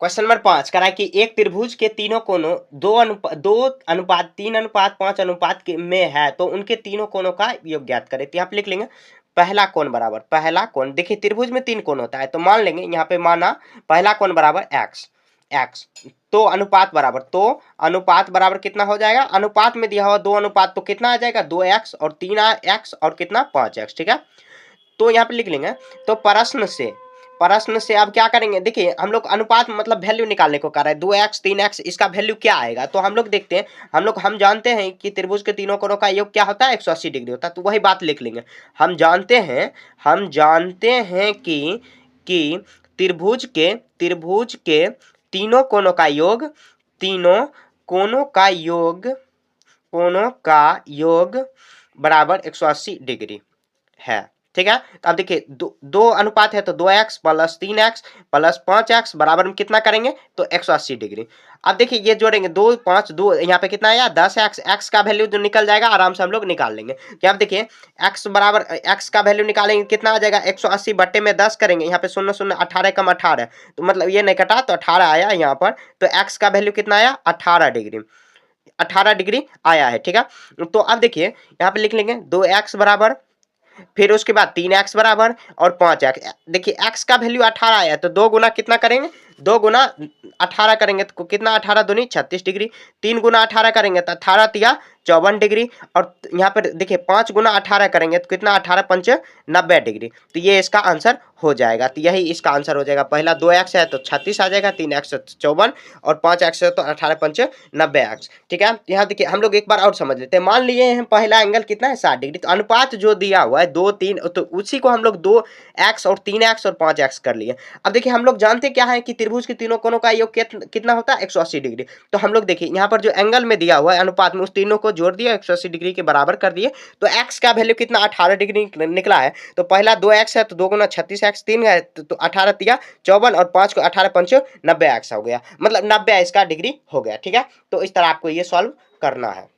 Question number 5 करा कि एक त्रिभुज के तीनों कोनों 2:3:5 में है तो उनके तीनों कोनों का योग ज्ञात करें। तो यहाँ पे लिख लेंगे पहला कोण बराबर, पहला कोण, देखिए त्रिभुज में 3 कोण होता है तो मान लेंगे यहाँ पे माना पहला कोण बराबर एक्स, तो अनुपात बराबर कितना हो जाएगा, अनुपात में दिया हुआ 2 अनुपात तो कितना आ जाएगा 2x और 3x और कितना 5x, ठीक है। तो यहाँ पे लिख लेंगे। तो प्रश्न से अब क्या करेंगे, देखिए हम लोग अनुपात मतलब वैल्यू निकालने को कर रहे हैं, 2x 3x इसका वैल्यू क्या आएगा। तो हम लोग देखते हैं, हम जानते हैं कि त्रिभुज के तीनों कोणों का योग क्या होता है 180 डिग्री होता है, तो वही बात लिख लेंगे। हम जानते हैं कि त्रिभुज के तीनों कोणों का योग बराबर 180 डिग्री है, ठीक है। तो अब देखिए दो अनुपात है तो 2x plus 3x plus 5x बराबर में कितना करेंगे तो 180 डिग्री। अब देखिए ये जोड़ेंगे 2 5 2 यहाँ पे कितना आया 10x, x का वैल्यू जो निकल जाएगा आराम से हम लोग निकाल लेंगे। यहाँ पे देखिए x बराबर x का वैल्यू निकालेंगे कितना आ जाएगा 180 बट्टे में 10 करेंगे, यहाँ पे 0 0 18 कम 18 तो मतलब ये नहीं कटा तो 18 आया यहाँ पर। तो x का वैल्यू कितना आया 18 डिग्री आया है, ठीक है। तो अब देखिए यहाँ पे लिख लेंगे 2x बराबर, फिर उसके बाद 3x बराबर और 5x। देखिए x का वैल्यू 18 आया तो 2 गुना कितना करेंगे 2 गुना 18 करेंगे तो कितना 18 दूनी 36 डिग्री, 3 गुना 18 करेंगे तो 18 तिया 54 डिग्री, और यहाँ पर देखिए 5 गुना 18 करेंगे तो कितना 18 पंच 90 डिग्री। तो ये इसका आंसर हो जाएगा। तो यही इसका आंसर हो जाएगा। पहला 2x है तो 36 आ जाएगा, 3x है तो 54 और 5x है तो 18 पंच 90x, ठीक है। यहाँ देखिए हम लोग एक बार और समझ लेते हैं। मान लिए हैं पहला एंगल कितना है 60 डिग्री, तो अनुपात जो दिया हुआ है 2 3 तो उसी को हम लोग 2x और 3x और 5x कर लिए। अब देखिए हम लोग जानते क्या है कि त्रिभुज के तीनों कोणों का योग कितना होता है 180 डिग्री। तो हम लोग देखिए यहाँ पर जो एंगल में दिया हुआ है अनुपात में उस तीनों को जोड़ दिया 180 डिग्री के बराबर कर दिए। तो x का वैल्यू कितना 18 डिग्री निकला है। तो पहला 2x है तो 2 गुना 36x, 3 है तो 18 तिया 54 और 5 को 18 पंच 90x हो गया, मतलब 90 इसका डिग्री हो गया, ठीक है। तो इस तरह आपको ये सॉल्व करना है।